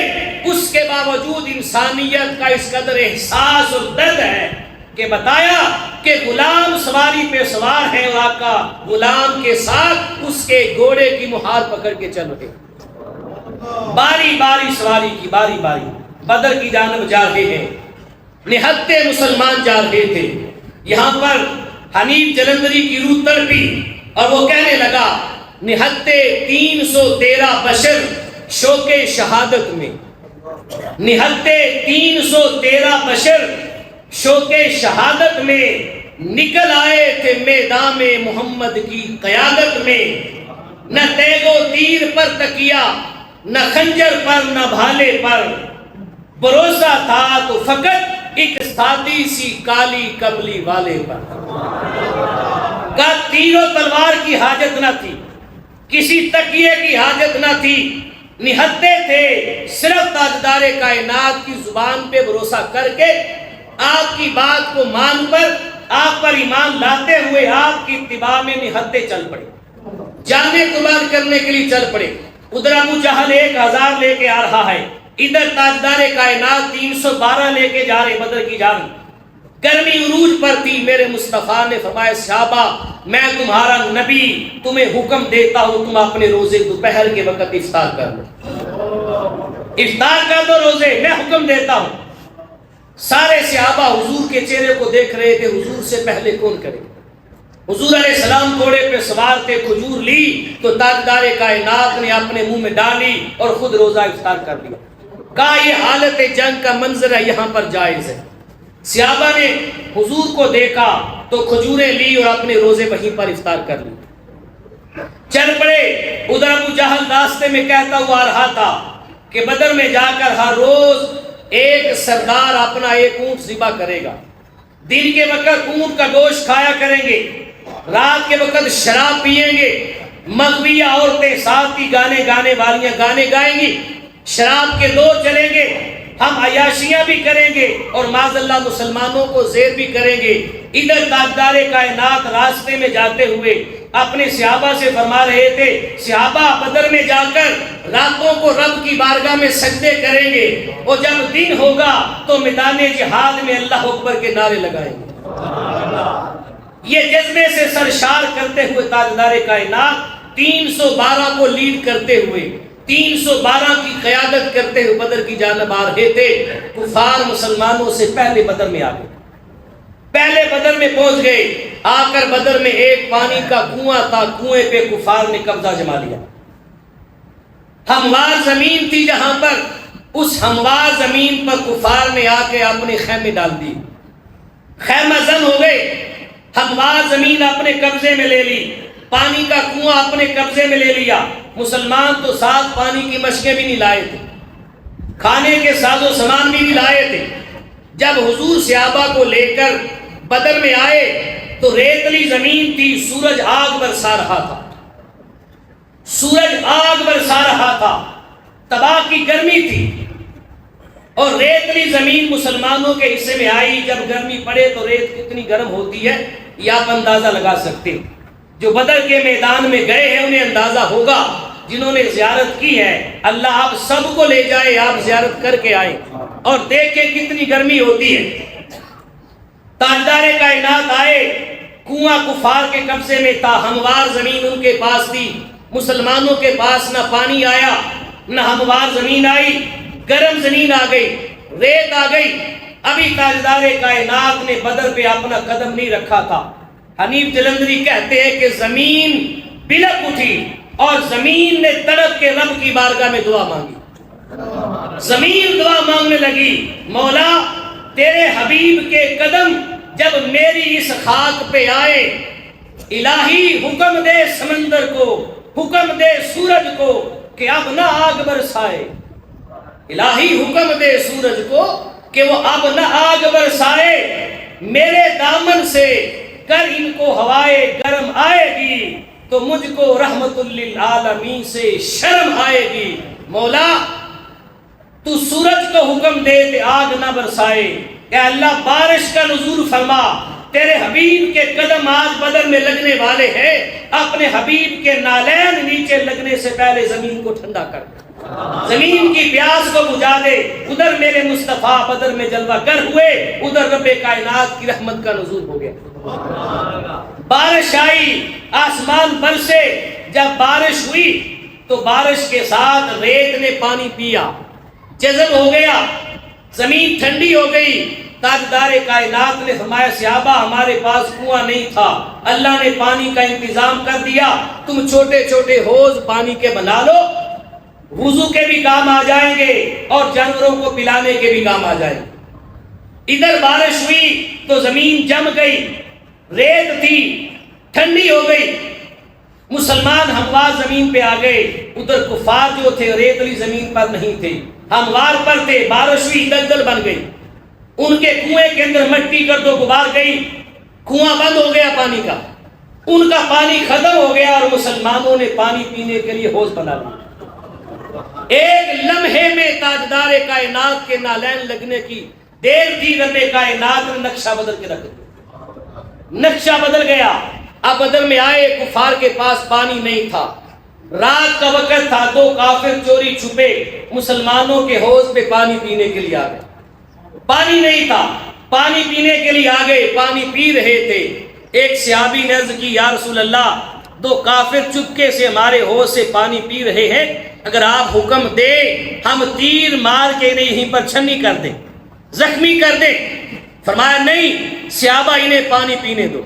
اس کے باوجود انسانیت کا اس قدر احساس اور درد ہے کہ بتایا کہ غلام سواری پہ سوار ہے اور آقا غلام کے ساتھ اس کے گھوڑے کی مہار پکڑ کے چل رہے، باری باری سواری کی، باری باری بدر کی جانب جا رہے ہیں۔ نہتے مسلمان جا رہے تھے، یہاں پر حنیف جلندری کی روح تڑپی اور وہ کہنے لگا نہتے 313 بشر شوق شہادت میں، نہتے 313 بشر شوق شہادت میں نکل آئے تھے میدان میں محمد کی قیادت میں۔ نہ تیگ و تیر پر تکیا، نہ خنجر پر، نہ بھالے پر، بھروسہ تھا تو فقط ایک سادی سی کالی کملی والے پر۔ کا تیر و تلوار کی حاجت نہ تھی، کسی تکیے کی حاجت نہ تھی، نہتے تھے صرف تاجدار کائنات کی زبان پہ بھروسہ کر کے، آپ کی بات کو مان کر، آپ پر ایمان لاتے ہوئے آپ کی اتباع میں نہتے چل پڑے، جانیں قربان کرنے کے لیے چل پڑے۔ ادھر ابو جہل 1000 لے کے آ رہا ہے، ادھر تاجدار کائنات 312 لے کے جا رہے بدر کی جانب۔ گرمی عروج پر تھی، میرے مصطفیٰ نے فرمایا صحابہ میں تمہارا نبی تمہیں حکم دیتا ہوں تم اپنے روزے دوپہر کے وقت افطار کر لو، افطار کر دو روزے، میں حکم دیتا ہوں۔ سارے صحابہ حضور کے چہرے کو دیکھ رہے تھے، حضور سے پہلے کون کرے؟ حضور علیہ السلام گھوڑے پہ سوار تھے، کھجور لی تو تاجدار کائنات نے اپنے منہ میں ڈالی اور خود روزہ افطار کر دیا۔ کہا یہ حالت جنگ کا منظر ہے، یہاں پر جائز ہے۔ صحابہ نے حضور کو دیکھا تو کھجوریں لی اور اپنے روزے وہیں پر افطار کر لی. چل پڑے. ادھر ابو جہل راستے میں کہتا ہوا آ رہا تھا کہ بدر میں جا کر ہر روز ایک سردار اپنا ایک اونٹ ذبح کرے گا. دن کے وقت اونٹ کا گوشت کھایا کریں گے, رات کے وقت شراب پیئیں گے, مغویہ عورتیں ساتھ کی گانے والیاں گانے گائیں گی, شراب کے دور چلیں گے, ہم عیاشیاں بھی کریں گے اور معاذ اللہ مسلمانوں کو زیر بھی کریں گے. ادھر تاجدار کائنات راستے میں جاتے ہوئے اپنے صحابہ سے فرما رہے تھے, صحابہ بدر میں جا کر راتوں کو رب کی بارگاہ میں سجدے کریں گے اور جب دن ہوگا تو میدان جہاد میں اللہ اکبر کے نعرے لگائیں گے. یہ جذبے سے سرشار کرتے ہوئے تاجدار کائنات 312 کو لیڈ کرتے ہوئے 312 کی قیادت کرتے ہوئے بدر کی جانب آ رہے تھے. کفار مسلمانوں سے پہلے بدر میں آ گئے, پہلے بدر میں پہنچ گئے. آ کر بدر میں ایک پانی کا کنواں تھا, کنویں پہ کفار نے قبضہ جما لیا. ہموار زمین تھی جہاں پر, اس ہموار زمین پر کفار نے آ کے اپنے خیمے ڈال دی. خیمہ زن ہو گئے, ہموار زمین اپنے قبضے میں لے لی, پانی کا کنواں اپنے قبضے میں لے لیا. مسلمان تو ساتھ پانی کی مشکیں بھی نہیں لائے تھے, کھانے کے ساز و سامان بھی نہیں لائے تھے. جب حضور صحابہ کو لے کر بدر میں آئے تو ریتلی زمین تھی, سورج آگ برسا رہا تھا, سورج آگ برسا رہا تھا, تباہ کی گرمی تھی اور ریتلی زمین مسلمانوں کے حصے میں آئی. جب گرمی پڑے تو ریت کتنی گرم ہوتی ہے یہ آپ اندازہ لگا سکتے ہیں. جو بدر کے میدان میں گئے ہیں انہیں اندازہ ہوگا, جنہوں نے زیارت کی ہے اللہ آپ سب کو لے جائے, آپ زیارت کر کے آئے اور دیکھیں کتنی گرمی ہوتی ہے. تاجدار کائنات آئے, کنواں کفار کے قبضے میں تھا, ہموار زمین ان کے پاس تھی. مسلمانوں کے پاس نہ پانی آیا نہ ہموار زمین آئی, گرم زمین آ گئی, ریت آ گئی. ابھی تاجدار کائنات نے بدر پہ اپنا قدم نہیں رکھا تھا. حنیف جلندری کہتے ہیں کہ زمین بلک اٹھی اور زمین نے تڑپ کے رب کی بارگاہ میں دعا مانگی. زمین دعا مانگنے لگی, مولا تیرے حبیب کے قدم جب میری اس خاک پہ آئے, الہی حکم دے سمندر کو, حکم دے سورج کو کہ اب نہ آگ برسائے. الہی حکم دے سورج کو کہ وہ اب نہ آگ برسائے, میرے دامن سے کر ان کو ہوائے گرم آئے گی تو مجھ کو رحمت للعالمین سے شرم آئے گی. مولا تو سورج کو حکم دے تے آگ نہ برسائے, اے اللہ بارش کا نزول فرما. تیرے حبیب کے قدم آج بدر میں لگنے والے ہیں, اپنے حبیب کے نالین نیچے لگنے سے پہلے زمین کو ٹھنڈا کر دے, زمین کی پیاس کو بجھا دے. ادھر میرے مصطفیٰ بدر میں جلوہ گر ہوئے, ادھر رب کائنات کی رحمت کا نزول ہو گیا. بارش آئی, آسمان برسے. جب بارش ہوئی تو بارش کے ساتھ ریت نے پانی پیا, جذب ہو گیا, زمین ٹھنڈی ہو گئی. تاجدار کائنات نے فرمایا صحابہ ہمارے پاس کنواں نہیں تھا, اللہ نے پانی کا انتظام کر دیا, تم چھوٹے چھوٹے حوض پانی کے بنا لو, وضو کے بھی کام آ جائیں گے اور جانوروں کو پلانے کے بھی کام آ جائیں گے. ادھر بارش ہوئی تو زمین جم گئی, ریت تھی ٹھنڈی ہو گئی. مسلمان ہموار زمین پہ آ گئے, ادھر کفار جو تھے ریتلی زمین پر نہیں تھے, ہموار پر تھے. بارش ہوئی دلدل بن گئی, ان کے کنویں کے اندر مٹی گرد و غبار گئی, کنواں بند ہو گیا پانی کا, ان کا پانی ختم ہو گیا اور مسلمانوں نے پانی پینے کے لیے حوض بنا لیا. ایک لمحے میں تاجدار کائنات کے نالین لگنے کی دیر تھی, رب کائنات نے نقشہ بدل کے رکھ دیا, نقشہ بدل گیا. اب بدر میں آئے, کفار کے پاس پانی نہیں تھا, رات کا وقت تھا, دو کافر چوری چھپے مسلمانوں کے حوض پہ پانی پینے کے لیے آ گئے. پانی نہیں تھا, پانی پینے کے لیے آ گئے, پانی پی رہے تھے. ایک صحابی نے عرض کی یا رسول اللہ, دو کافر چپکے سے ہمارے حوض سے پانی پی رہے ہیں, اگر آپ حکم دے ہم تیر مار کے انہیں یہیں پر چھنی کر دیں, زخمی کر دیں. فرمایا نہیں, صحابہ انہیں پانی پینے دو,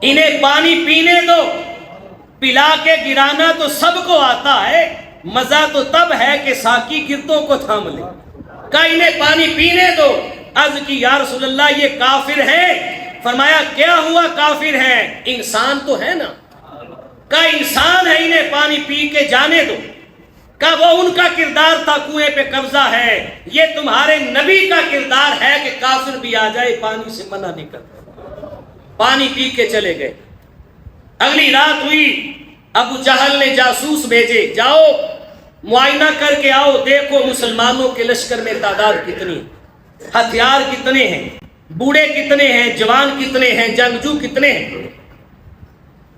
انہیں پانی پینے دو, پلا کے گرانا تو سب کو آتا ہے, مزہ تو تب ہے کہ ساقی گرتوں کو تھام لے. کہا انہیں پانی پینے دو. عرض کی یا رسول اللہ یہ کافر ہے؟ فرمایا کیا ہوا کافر ہے؟ انسان تو ہے نا، کہا انسان ہے، انہیں پانی پی کے جانے دو۔ کہا وہ ان کا کردار تھا کنویں پہ قبضہ ہے، یہ تمہارے نبی کا کردار ہے کہ کافر بھی آ جائے پانی سے منع نہیں کرتا۔ پانی پی کے چلے گئے۔ اگلی رات ہوئی، ابو جہل نے جاسوس بھیجے، جاؤ معائنہ کر کے آؤ، دیکھو مسلمانوں کے لشکر میں تعداد کتنی، ہتھیار کتنے ہیں، بوڑھے کتنے ہیں، جوان کتنے ہیں، جنگجو کتنے ہیں۔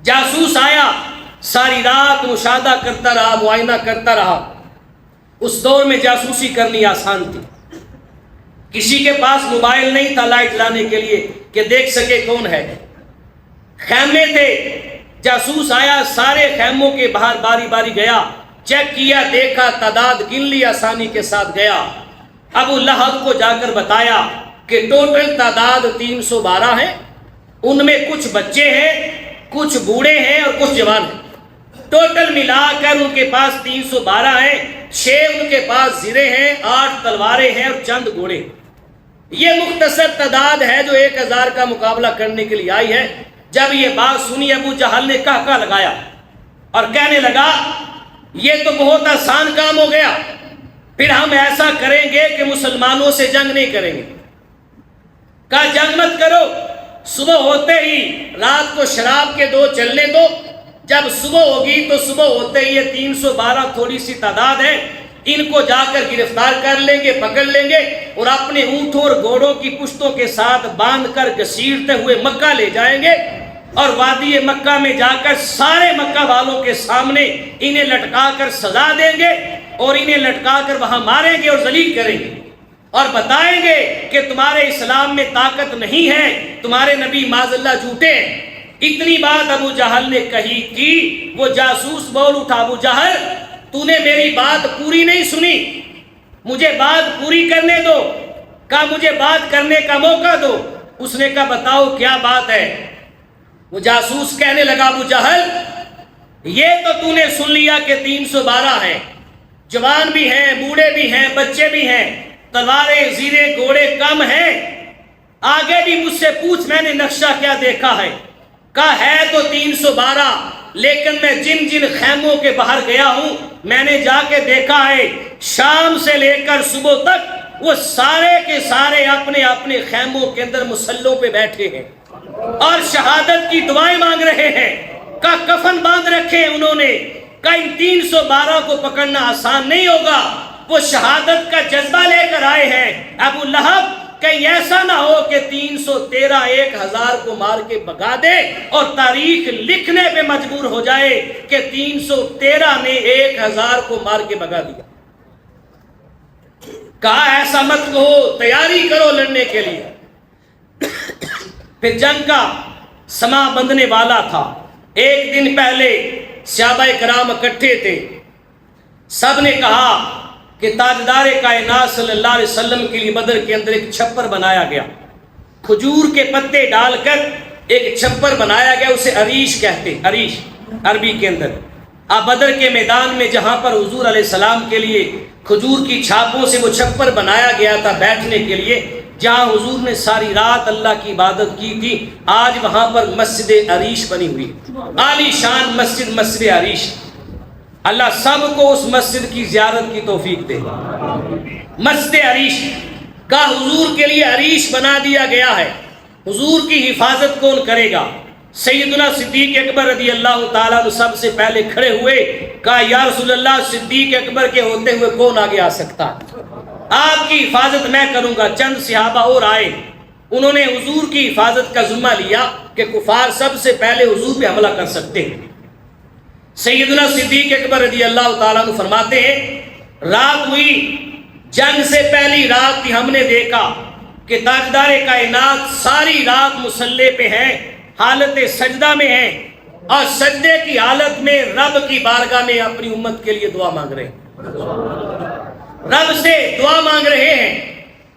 جاسوس آیا، ساری رات مشاہدہ کرتا رہا، معائنہ کرتا رہا۔ اس دور میں جاسوسی کرنی آسان تھی، کسی کے پاس موبائل نہیں تھا لائٹ لانے کے لیے کہ دیکھ سکے کون ہے۔ خیمے تھے، جاسوس آیا، سارے خیموں کے باہر باری باری گیا، چیک کیا، دیکھا، تعداد گن لی، آسانی کے ساتھ گیا۔ ابو لہب کو جا کر بتایا کہ ٹوٹل تعداد 312 ہے، ان میں کچھ بچے ہیں، کچھ بوڑھے ہیں اور کچھ جوان ہیں۔ ٹوٹل ملا کر ان کے پاس 312 ہیں، 6 ان کے پاس زرے ہیں، 8 تلواریں ہیں اور چند گھوڑے۔ یہ مختصر تعداد ہے جو 1000 کا مقابلہ کرنے کے لیے آئی ہے۔ جب یہ بات سنی ابو جہل نے کہا لگایا اور کہنے لگا یہ تو بہت آسان کام ہو گیا، پھر ہم ایسا کریں گے کہ مسلمانوں سے جنگ نہیں کریں گے۔ کہا جنگ مت کرو، صبح ہوتے ہی رات کو شراب کے 2 چلنے دو، جب صبح ہوگی تو صبح ہوتے ہی یہ 312 تھوڑی سی تعداد ہے، ان کو جا کر گرفتار کر لیں گے، پکڑ لیں گے اور اپنے اونٹوں اور گھوڑوں کی پشتوں کے ساتھ باندھ کر گھسیٹتے ہوئے مکہ لے جائیں گے اور وادی مکہ میں جا کر سارے مکہ والوں کے سامنے انہیں لٹکا کر سزا دیں گے اور انہیں لٹکا کر وہاں ماریں گے اور ذلیل کریں گے اور بتائیں گے کہ تمہارے اسلام میں طاقت نہیں ہے، تمہارے نبی معاذ اللہ جھوٹے ہیں۔ اتنی بات ابو جہل نے کہی تھی، وہ جاسوس بول اٹھا، ابو جہل تو نے میری بات پوری نہیں سنی، مجھے بات پوری کرنے دو۔ کہا مجھے بات کرنے کا موقع دو۔ اس نے کہا بتاؤ کیا بات ہے؟ وہ جاسوس کہنے لگا ابو جہل یہ تو نے سن لیا کہ 312 ہیں، جوان بھی ہیں، بوڑھے بھی ہیں، بچے بھی ہیں، تلواریں، زیرے، گھوڑے کم ہیں، آگے بھی مجھ سے پوچھ میں نے نقشہ کیا دیکھا ہے؟ کہا ہے تو 312، لیکن میں جن جن خیموں کے باہر گیا ہوں میں نے جا کے دیکھا ہے شام سے لے کر صبح تک وہ سارے کے سارے اپنے اپنے خیموں کے اندر مسلوں پہ بیٹھے ہیں اور شہادت کی دعائیں مانگ رہے ہیں۔ کا کفن باندھ رکھے انہوں نے۔ کا ان 312 کو پکڑنا آسان نہیں ہوگا، وہ شہادت کا جذبہ لے کر آئے ہیں۔ ابو لہب کہیں ایسا نہ ہو کہ 313 1000 کو مار کے بھگا دے اور تاریخ لکھنے پہ مجبور ہو جائے کہ 313 نے 1000 کو مار کے بھگا دیا۔ کہا ایسا مت کہو، تیاری کرو لڑنے کے لیے۔ پھر جنگ کا سما بندھنے والا تھا۔ ایک دن پہلے صحابہ کرام اکٹھے تھے، سب نے کہا کہ تاجدار کائنات صلی اللہ علیہ وسلم کے لیے بدر کے اندر ایک چھپر بنایا گیا، کھجور کے پتے ڈال کر ایک چھپر بنایا گیا، اسے عریش کہتے، عریش عربی کے اندر۔ اب بدر کے میدان میں جہاں پر حضور علیہ السلام کے لیے کھجور کی چھاپوں سے وہ چھپر بنایا گیا تھا بیٹھنے کے لیے، جہاں حضور نے ساری رات اللہ کی عبادت کی تھی، آج وہاں پر مسجد عریش بنی ہوئی، عالی شان مسجد، مسجد عریش۔ اللہ سب کو اس مسجد کی زیارت کی توفیق دے۔ مسجد عریش کا حضور کے لیے عریش بنا دیا گیا ہے۔ حضور کی حفاظت کون کرے گا؟ سیدنا صدیق اکبر رضی اللہ تعالیٰ عنہ سب سے پہلے کھڑے ہوئے، کہا یا رسول اللہ صدیق اکبر کے ہوتے ہوئے کون آگے آ سکتا ہے؟ آپ کی حفاظت میں کروں گا۔ چند صحابہ اور آئے، انہوں نے حضور کی حفاظت کا ذمہ لیا کہ کفار سب سے پہلے حضور پہ حملہ کر سکتے ہیں۔ سیدنا صدیق اکبر رضی اللہ تعالیٰ عنہ فرماتے ہیں رات ہوئی، جنگ سے پہلی رات تھی، ہم نے دیکھا کہ تاجدار کائنات ساری رات مصلی پہ ہیں، حالت سجدہ میں ہیں اور سجدے کی حالت میں رب کی بارگاہ میں اپنی امت کے لیے دعا مانگ رہے ہیں، رب سے دعا مانگ رہے ہیں،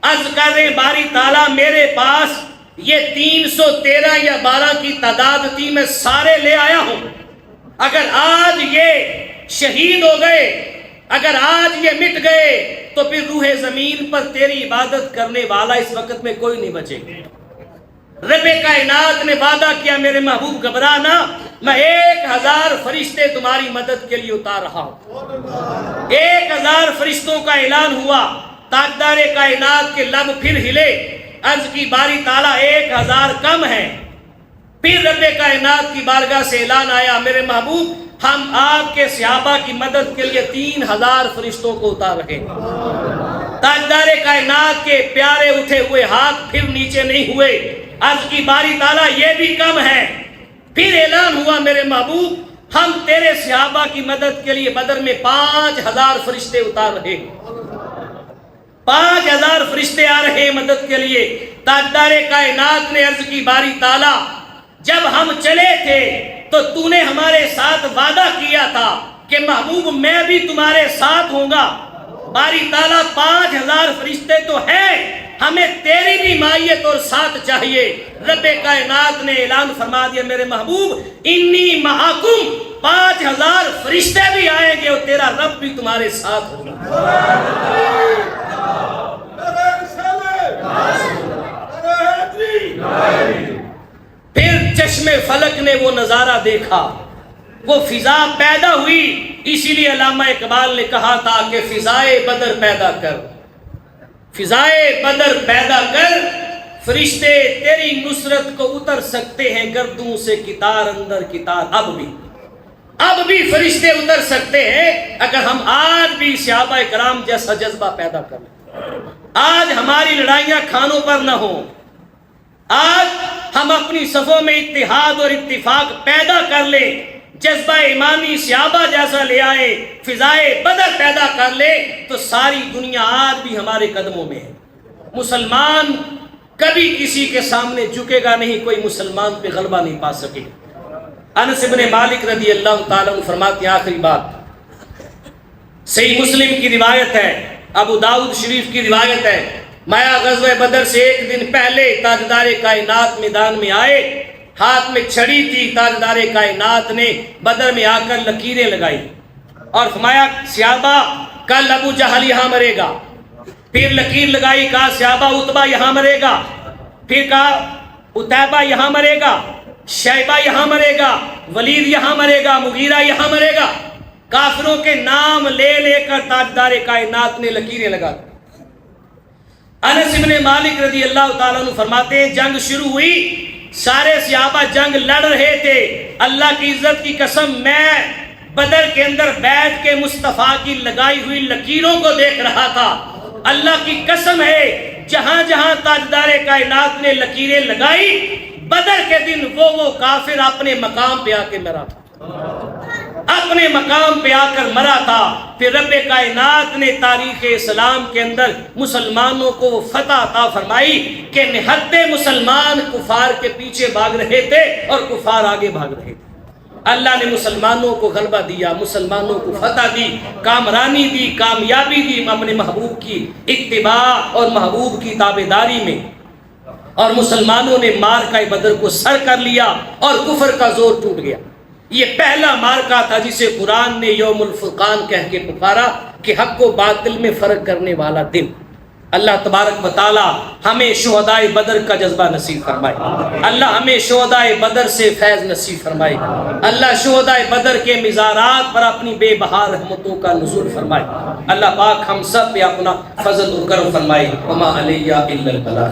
عرض کر رہے ہیں باری تعالیٰ میرے پاس یہ 313 یا 12 کی تعداد تھی، میں سارے لے آیا ہوں، اگر آج یہ شہید ہو گئے اگر آج یہ مٹ گئے تو پھر روح زمین پر تیری عبادت کرنے والا اس وقت میں کوئی نہیں بچے گا۔ رب کائنات نے وعدہ کیا میرے محبوب گھبرانا، میں 1000 فرشتے تمہاری مدد کے لیے اتار رہا ہوں۔ 1000 فرشتوں کا اعلان ہوا، تاجدار کائنات کے لب پھر ہلے، عرض کی باری تعالیٰ 1000 کم ہے۔ پھر رب کائنات کی بارگاہ سے اعلان آیا میرے محبوب ہم آپ کے صحابہ کی مدد کے لیے 3000 فرشتوں کو اتار رہے ہیں۔ تاجدار کائنات کے پیارے اٹھے ہوئے ہاتھ پھر نیچے نہیں ہوئے، عرض کی باری تعالیٰ یہ بھی کم ہے۔ پھر اعلان ہوا میرے محبوب ہم تیرے صحابہ کی مدد کے لیے بدر میں 5000 فرشتے اتار رہے ہیں۔ 5000 فرشتے آ رہے ہیں مدد کے لیے۔ تاجدار کائنات نے عرض کی باری تعالیٰ جب ہم چلے تھے تو تو نے ہمارے ساتھ وعدہ کیا تھا کہ محبوب میں بھی تمہارے ساتھ ہوں گا۔ باری تعالیٰ 5000 فرشتے تو ہیں، ہمیں تیری بھی مائیت اور ساتھ چاہیے۔ رب کائنات نے اعلان فرما دیا میرے محبوب انی معاکم، 5000 فرشتے بھی آئیں گے اور تیرا رب بھی تمہارے ساتھ ہوگا۔ پھر چشم فلک نے وہ نظارہ دیکھا، وہ فضا پیدا ہوئی۔ اسی لیے علامہ اقبال نے کہا تھا کہ فضائے بدر پیدا کر، فضائے بدر پیدا کر، فرشتے تیری نصرت کو اتر سکتے ہیں گردوں سے کتار اندر کتار۔ اب بھی فرشتے اتر سکتے ہیں اگر ہم آج بھی صحابہ کرام جیسا جذبہ پیدا کر لیں۔ آج ہماری لڑائیاں کھانوں پر نہ ہوں، آج ہم اپنی صفوں میں اتحاد اور اتفاق پیدا کر لیں، جذبہ ایمانی صحابہ جیسا لے آئے، فضائے بدر پیدا کر لے تو ساری دنیا آج بھی ہمارے قدموں میں ہے۔ مسلمان کبھی کسی کے سامنے جھکے گا نہیں، کوئی مسلمان پہ غلبہ نہیں پا سکے۔ انس بن مالک رضی اللہ تعالیٰ عنہ فرماتے ہیں آخری بات، صحیح مسلم کی روایت ہے، ابو داؤد شریف کی روایت ہے، میں غزوہ بدر سے ایک دن پہلے تاجدار کائنات میدان میں آئے، ہاتھ میں چھڑی تھی، تاجدار کائنات نے بدر میں آ کر لکیریں لگائی اور فرمایا صحابہ کل ابو جہل یہاں مرے گا۔ پھر لکیر لگائی، کہا صحابہ عتبہ یہاں مرے گا، پھر کہا عتیبہ یہاں مرے گا، شیبہ یہاں مرے گا، ولید یہاں مرے گا، مغیرہ یہاں مرے گا۔ کافروں کے نام لے لے کر تاجدار کائنات نے لکیریں لگا دی۔ انس بن مالک رضی اللہ تعالیٰ عنہ فرماتے ہیں جنگ شروع ہوئی، سارے صحابہ جنگ لڑ رہے تھے، اللہ کی عزت کی قسم میں بدر کے اندر بیٹھ کے مصطفیٰ کی لگائی ہوئی لکیروں کو دیکھ رہا تھا۔ اللہ کی قسم ہے جہاں جہاں تاجدار کائنات نے لکیریں لگائی بدر کے دن وہ کافر اپنے مقام پہ آ کے مرا تھا، اپنے مقام پہ آ کر مرا تھا۔ پھر رب کائنات نے تاریخ اسلام کے اندر مسلمانوں کو وہ فتح عطا فرمائی کہ نہتے مسلمان کفار کے پیچھے بھاگ رہے تھے اور کفار آگے بھاگ رہے تھے۔ اللہ نے مسلمانوں کو غلبہ دیا، مسلمانوں کو فتح دی، کامرانی دی، کامیابی دی اپنے محبوب کی اتباع اور محبوب کی تابعداری میں، اور مسلمانوں نے معرکہ بدر کو سر کر لیا اور کفر کا زور ٹوٹ گیا۔ یہ پہلا معرکہ تھا جسے قرآن نے یوم الفرقان کہہ کے پکارا کہ حق و باطل میں فرق کرنے والا دن۔ اللہ تبارک و تعالی ہمیں شہدائے بدر کا جذبہ نصیب فرمائے، اللہ ہمیں شہدائے بدر سے فیض نصیب فرمائے، اللہ شہدائے بدر کے مزارات پر اپنی بے بہار رحمتوں کا نزول فرمائے، اللہ پاک ہم سب پہ اپنا فضل و کرم فرمائے۔ وما علیہ الا البلاغ۔